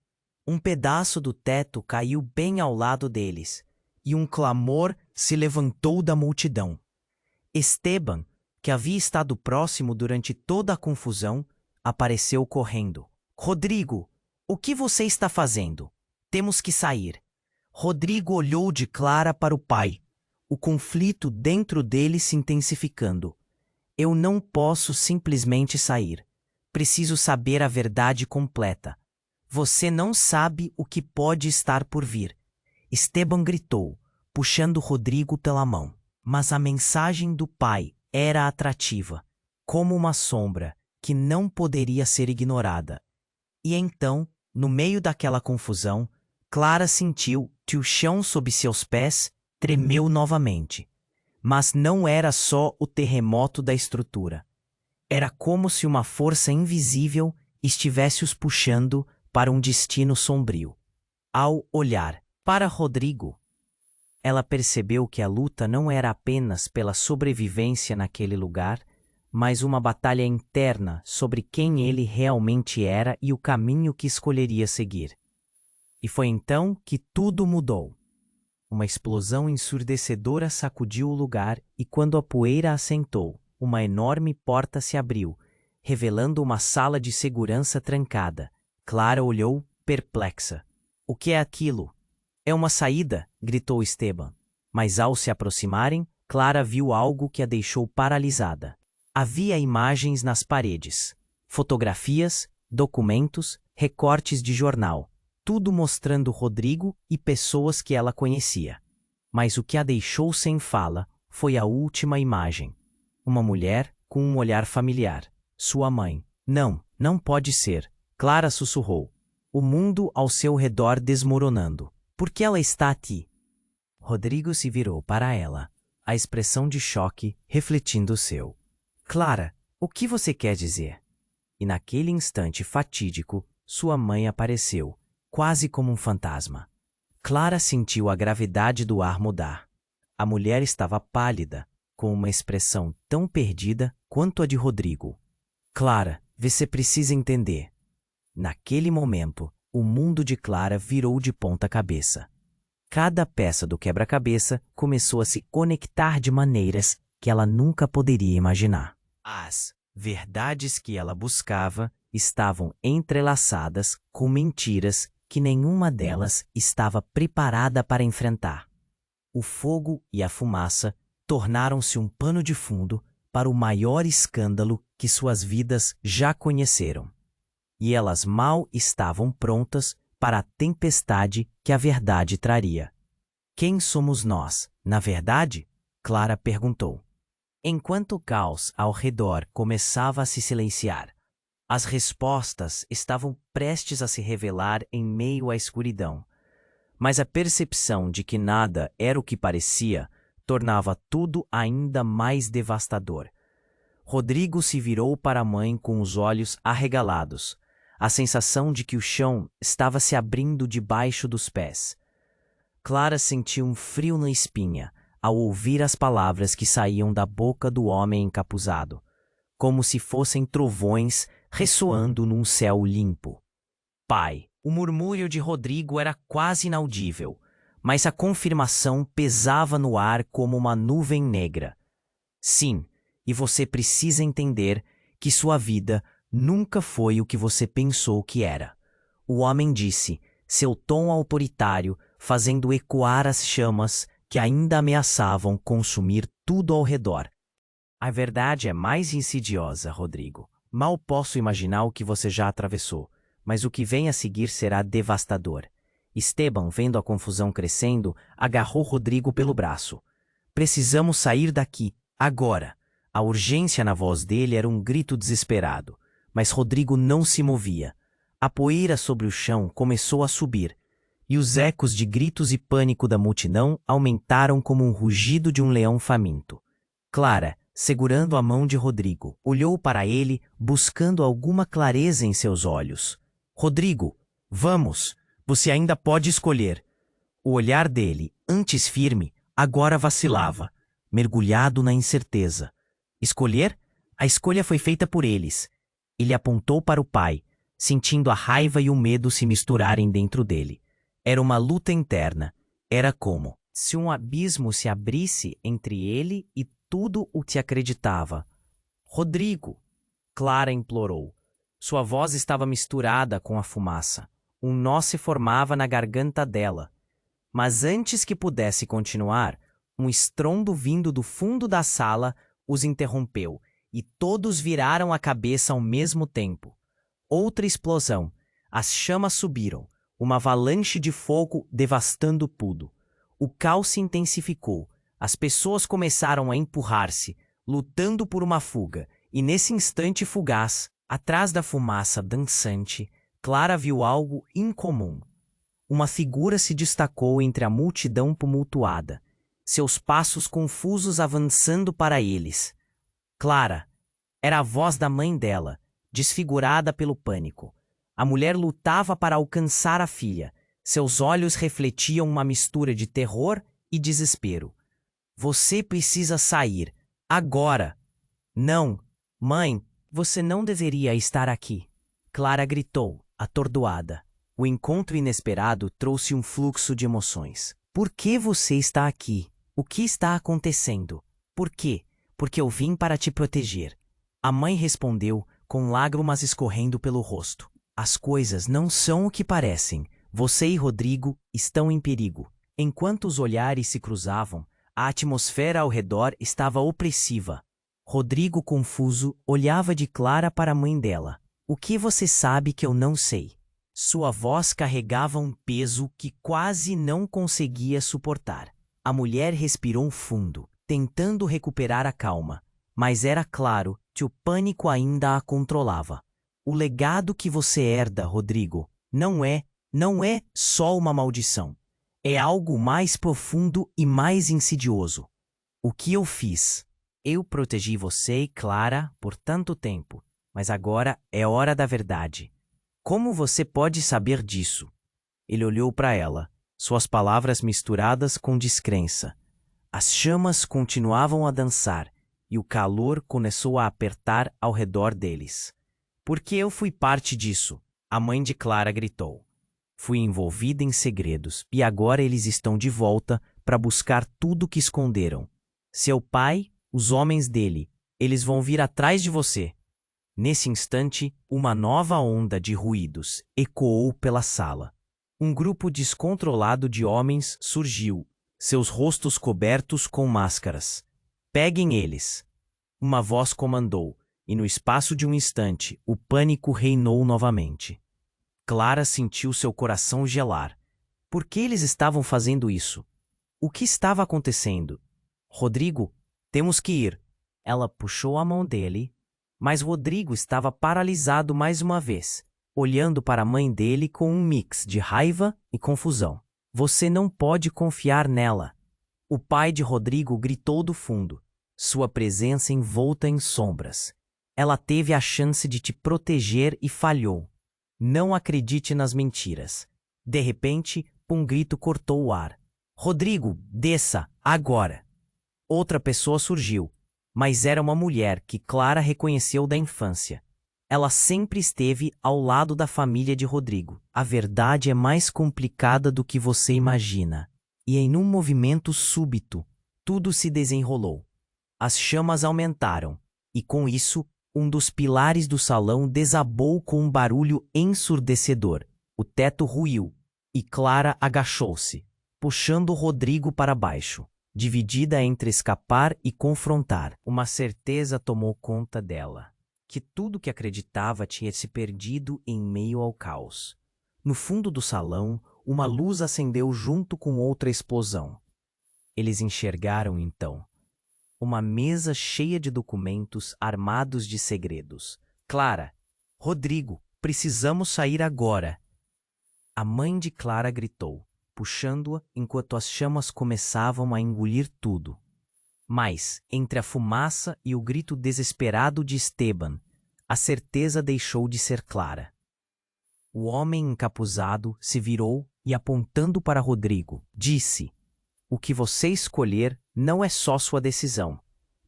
Um pedaço do teto caiu bem ao lado deles, e um clamor se levantou da multidão. Esteban, que havia estado próximo durante toda a confusão, apareceu correndo. Rodrigo, o que você está fazendo? Temos que sair. Rodrigo olhou de Clara para o pai, o conflito dentro dele se intensificando. Eu não posso simplesmente sair. Preciso saber a verdade completa. Você não sabe o que pode estar por vir. Esteban gritou, puxando Rodrigo pela mão. Mas a mensagem do pai era atrativa, como uma sombra que não poderia ser ignorada. E então, no meio daquela confusão, Clara sentiu que o chão sob seus pés tremeu novamente. Mas não era só o terremoto da estrutura. Era como se uma força invisível estivesse os puxando para um destino sombrio. Ao olhar para Rodrigo, ela percebeu que a luta não era apenas pela sobrevivência naquele lugar, mas uma batalha interna sobre quem ele realmente era e o caminho que escolheria seguir. E foi então que tudo mudou. Uma explosão ensurdecedora sacudiu o lugar e quando a poeira assentou, uma enorme porta se abriu, revelando uma sala de segurança trancada. Clara olhou, perplexa. "O que é aquilo?" "É uma saída", gritou Esteban. Mas ao se aproximarem, Clara viu algo que a deixou paralisada. Havia imagens nas paredes, fotografias, documentos, recortes de jornal, tudo mostrando Rodrigo e pessoas que ela conhecia. Mas o que a deixou sem fala foi a última imagem. Uma mulher com um olhar familiar. Sua mãe. "Não, não pode ser", Clara sussurrou. O mundo ao seu redor desmoronando. "Por que ela está aqui?" Rodrigo se virou para ela, a expressão de choque refletindo o seu. "Clara, o que você quer dizer?" E naquele instante fatídico, sua mãe apareceu, quase como um fantasma. Clara sentiu a gravidade do ar mudar. A mulher estava pálida, com uma expressão tão perdida quanto a de Rodrigo. "Clara, você precisa entender." Naquele momento, o mundo de Clara virou de ponta cabeça. Cada peça do quebra-cabeça começou a se conectar de maneiras que ela nunca poderia imaginar. As verdades que ela buscava estavam entrelaçadas com mentiras que nenhuma delas estava preparada para enfrentar. O fogo e a fumaça tornaram-se um pano de fundo para o maior escândalo que suas vidas já conheceram. E elas mal estavam prontas para a tempestade que a verdade traria. "Quem somos nós, na verdade?" Clara perguntou. Enquanto o caos ao redor começava a se silenciar, as respostas estavam prestes a se revelar em meio à escuridão. Mas a percepção de que nada era o que parecia tornava tudo ainda mais devastador. Rodrigo se virou para a mãe com os olhos arregalados, a sensação de que o chão estava se abrindo debaixo dos pés. Clara sentiu um frio na espinha ao ouvir as palavras que saíam da boca do homem encapuzado, como se fossem trovões ressoando num céu limpo. "Pai." O murmúrio de Rodrigo era quase inaudível, mas a confirmação pesava no ar como uma nuvem negra. "Sim, e você precisa entender que sua vida nunca foi o que você pensou que era." O homem disse, seu tom autoritário fazendo ecoar as chamas que ainda ameaçavam consumir tudo ao redor. "A verdade é mais insidiosa, Rodrigo. Mal posso imaginar o que você já atravessou, mas o que vem a seguir será devastador." Esteban, vendo a confusão crescendo, agarrou Rodrigo pelo braço. "Precisamos sair daqui, agora." A urgência na voz dele era um grito desesperado, mas Rodrigo não se movia. A poeira sobre o chão começou a subir, e os ecos de gritos e pânico da multidão aumentaram como um rugido de um leão faminto. Clara, segurando a mão de Rodrigo, olhou para ele, buscando alguma clareza em seus olhos. "Rodrigo, vamos, você ainda pode escolher." O olhar dele, antes firme, agora vacilava, mergulhado na incerteza. Escolher? A escolha foi feita por eles. Ele apontou para o pai, sentindo a raiva e o medo se misturarem dentro dele. Era uma luta interna. Era como se um abismo se abrisse entre ele e tudo o que acreditava. "Rodrigo!" Clara implorou. Sua voz estava misturada com a fumaça. Um nó se formava na garganta dela. Mas antes que pudesse continuar, um estrondo vindo do fundo da sala os interrompeu, e todos viraram a cabeça ao mesmo tempo. Outra explosão. As chamas subiram, uma avalanche de fogo devastando tudo. O caos se intensificou. As pessoas começaram a empurrar-se, lutando por uma fuga, e nesse instante fugaz, atrás da fumaça dançante, Clara viu algo incomum. Uma figura se destacou entre a multidão tumultuada, seus passos confusos avançando para eles. Clara. Era a voz da mãe dela, desfigurada pelo pânico. A mulher lutava para alcançar a filha. Seus olhos refletiam uma mistura de terror e desespero. "Você precisa sair. Agora." "Não." Mãe, você não deveria estar aqui. Clara gritou, atordoada. O encontro inesperado trouxe um fluxo de emoções. Por que você está aqui? O que está acontecendo? Por quê? Porque eu vim para te proteger. A mãe respondeu, com lágrimas escorrendo pelo rosto. As coisas não são o que parecem. Você e Rodrigo estão em perigo. Enquanto os olhares se cruzavam, a atmosfera ao redor estava opressiva. Rodrigo, confuso, olhava de Clara para a mãe dela. O que você sabe que eu não sei? Sua voz carregava um peso que quase não conseguia suportar. A mulher respirou fundo, tentando recuperar a calma, mas era claro que o pânico ainda a controlava. O legado que você herda, Rodrigo, não é só uma maldição. É algo mais profundo e mais insidioso. O que eu fiz? Eu protegi você e Clara por tanto tempo, mas agora é hora da verdade. Como você pode saber disso? Ele olhou para ela, suas palavras misturadas com descrença. As chamas continuavam a dançar e o calor começou a apertar ao redor deles. Porque eu fui parte disso, a mãe de Clara gritou. Fui envolvida em segredos e agora eles estão de volta para buscar tudo que esconderam. Seu pai, os homens dele, eles vão vir atrás de você. Nesse instante, uma nova onda de ruídos ecoou pela sala. Um grupo descontrolado de homens surgiu, seus rostos cobertos com máscaras. Peguem eles! Uma voz comandou, e no espaço de um instante, o pânico reinou novamente. Clara sentiu seu coração gelar. Por que eles estavam fazendo isso? O que estava acontecendo? Rodrigo, temos que ir. Ela puxou a mão dele, mas Rodrigo estava paralisado mais uma vez, olhando para a mãe dele com um mix de raiva e confusão. Você não pode confiar nela. O pai de Rodrigo gritou do fundo, sua presença envolta em sombras. Ela teve a chance de te proteger e falhou. Não acredite nas mentiras. De repente, um grito cortou o ar. Rodrigo, desça, agora! Outra pessoa surgiu, mas era uma mulher que Clara reconheceu da infância. Ela sempre esteve ao lado da família de Rodrigo. A verdade é mais complicada do que você imagina. E em um movimento súbito, tudo se desenrolou. As chamas aumentaram, e com isso, um dos pilares do salão desabou com um barulho ensurdecedor. O teto ruiu, e Clara agachou-se, puxando Rodrigo para baixo. Dividida entre escapar e confrontar, uma certeza tomou conta dela, que tudo que acreditava tinha se perdido em meio ao caos. No fundo do salão, uma luz acendeu junto com outra explosão. Eles enxergaram, então, uma mesa cheia de documentos armados de segredos. Clara, Rodrigo, precisamos sair agora. A mãe de Clara gritou, puxando-a enquanto as chamas começavam a engolir tudo. Mas, entre a fumaça e o grito desesperado de Esteban, a certeza deixou de ser clara. O homem encapuzado se virou e, apontando para Rodrigo, disse: o que você escolher não é só sua decisão,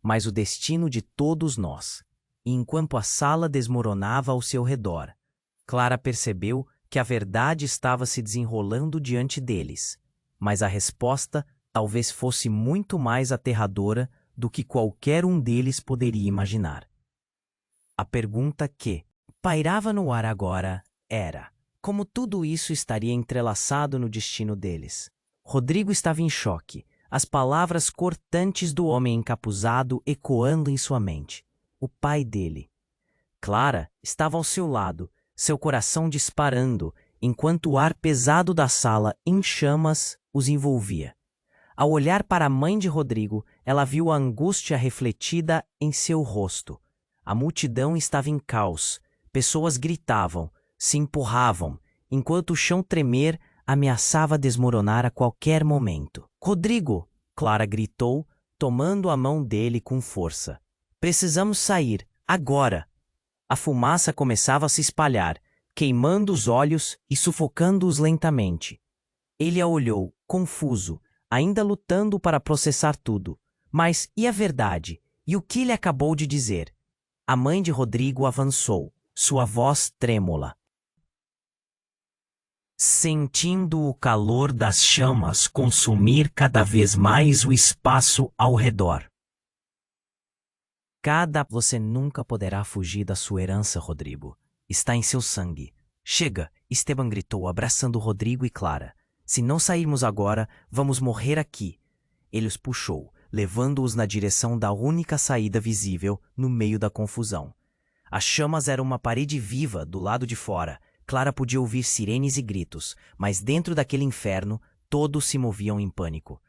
mas o destino de todos nós. E enquanto a sala desmoronava ao seu redor, Clara percebeu que a verdade estava se desenrolando diante deles, mas a resposta talvez fosse muito mais aterradora do que qualquer um deles poderia imaginar. A pergunta que pairava no ar agora era: como tudo isso estaria entrelaçado no destino deles? Rodrigo estava em choque, as palavras cortantes do homem encapuzado ecoando em sua mente. O pai dele. Clara estava ao seu lado, seu coração disparando, enquanto o ar pesado da sala em chamas os envolvia. Ao olhar para a mãe de Rodrigo, ela viu a angústia refletida em seu rosto. A multidão estava em caos, pessoas gritavam, se empurravam, enquanto o chão tremer ameaçava desmoronar a qualquer momento. Rodrigo! Clara gritou, tomando a mão dele com força. Precisamos sair, agora! A fumaça começava a se espalhar, queimando os olhos e sufocando-os lentamente. Ele a olhou, confuso, ainda lutando para processar tudo. Mas e a verdade? E o que ele acabou de dizer? A mãe de Rodrigo avançou, sua voz trêmula. Sentindo o calor das chamas consumir cada vez mais o espaço ao redor. Você nunca poderá fugir da sua herança, Rodrigo. Está em seu sangue. Chega, Esteban gritou, abraçando Rodrigo e Clara. Se não sairmos agora, vamos morrer aqui. Ele os puxou, levando-os na direção da única saída visível no meio da confusão. As chamas eram uma parede viva do lado de fora. Clara podia ouvir sirenes e gritos, mas dentro daquele inferno, todos se moviam em pânico.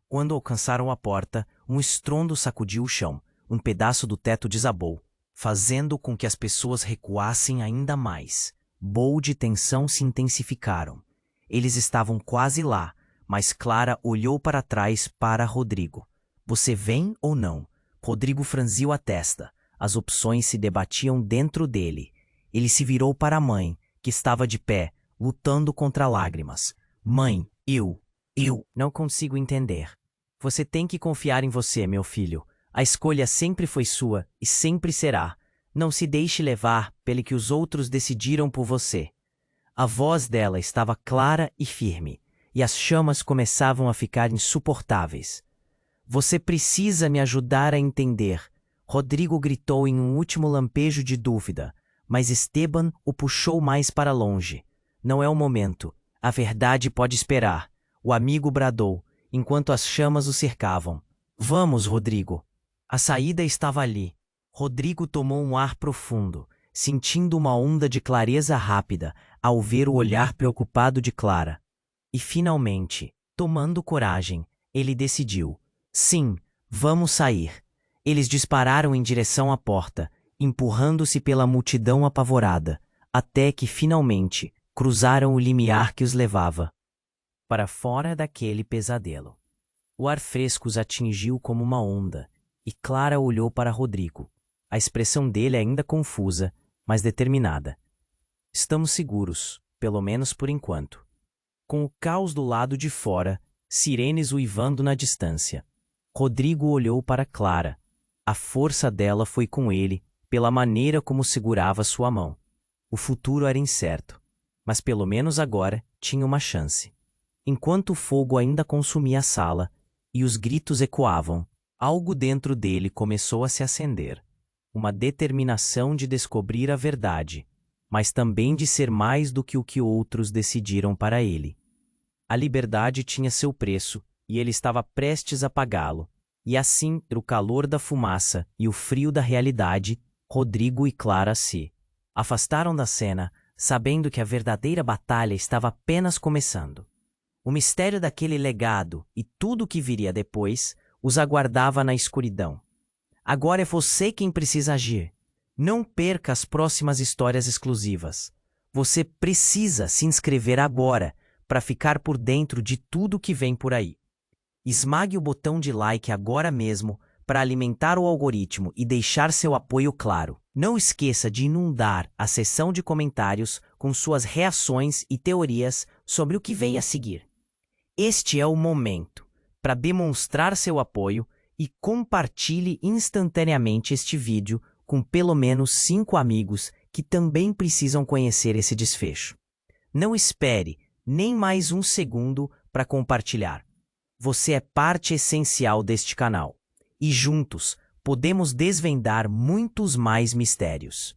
Quando alcançaram a porta, um estrondo sacudiu o chão. Um pedaço do teto desabou, fazendo com que as pessoas recuassem ainda mais. Bowl de tensão se intensificaram. Eles estavam quase lá, mas Clara olhou para trás para Rodrigo. Você vem ou não? Rodrigo franziu a testa. As opções se debatiam dentro dele. Ele se virou para a mãe, que estava de pé, lutando contra lágrimas. Mãe, eu não consigo entender. Você tem que confiar em você, meu filho. A escolha sempre foi sua e sempre será. Não se deixe levar pelo que os outros decidiram por você. A voz dela estava clara e firme, e as chamas começavam a ficar insuportáveis. Você precisa me ajudar a entender. Rodrigo gritou em um último lampejo de dúvida, mas Esteban o puxou mais para longe. Não é o momento. A verdade pode esperar. O amigo bradou, enquanto as chamas o cercavam. Vamos, Rodrigo. A saída estava ali. Rodrigo tomou um ar profundo, sentindo uma onda de clareza rápida ao ver o olhar preocupado de Clara. E finalmente, tomando coragem, ele decidiu. Sim, vamos sair. Eles dispararam em direção à porta, empurrando-se pela multidão apavorada, até que finalmente cruzaram o limiar que os levava para fora daquele pesadelo. O ar fresco os atingiu como uma onda, e Clara olhou para Rodrigo. A expressão dele ainda confusa, mas determinada. Estamos seguros, pelo menos por enquanto. Com o caos do lado de fora, sirenes uivando na distância. Rodrigo olhou para Clara. A força dela foi com ele, pela maneira como segurava sua mão. O futuro era incerto, mas pelo menos agora tinha uma chance. Enquanto o fogo ainda consumia a sala, e os gritos ecoavam, algo dentro dele começou a se acender. Uma determinação de descobrir a verdade, mas também de ser mais do que o que outros decidiram para ele. A liberdade tinha seu preço, e ele estava prestes a pagá-lo. E assim, entre o calor da fumaça e o frio da realidade, Rodrigo e Clara se afastaram da cena, sabendo que a verdadeira batalha estava apenas começando. O mistério daquele legado e tudo o que viria depois os aguardava na escuridão. Agora é você quem precisa agir. Não perca as próximas histórias exclusivas. Você precisa se inscrever agora para ficar por dentro de tudo que vem por aí. Esmague o botão de like agora mesmo para alimentar o algoritmo e deixar seu apoio claro. Não esqueça de inundar a seção de comentários com suas reações e teorias sobre o que vem a seguir. Este é o momento para demonstrar seu apoio e compartilhe instantaneamente este vídeo com pelo menos 5 amigos que também precisam conhecer esse desfecho. Não espere nem mais um segundo para compartilhar. Você é parte essencial deste canal. E juntos podemos desvendar muitos mais mistérios.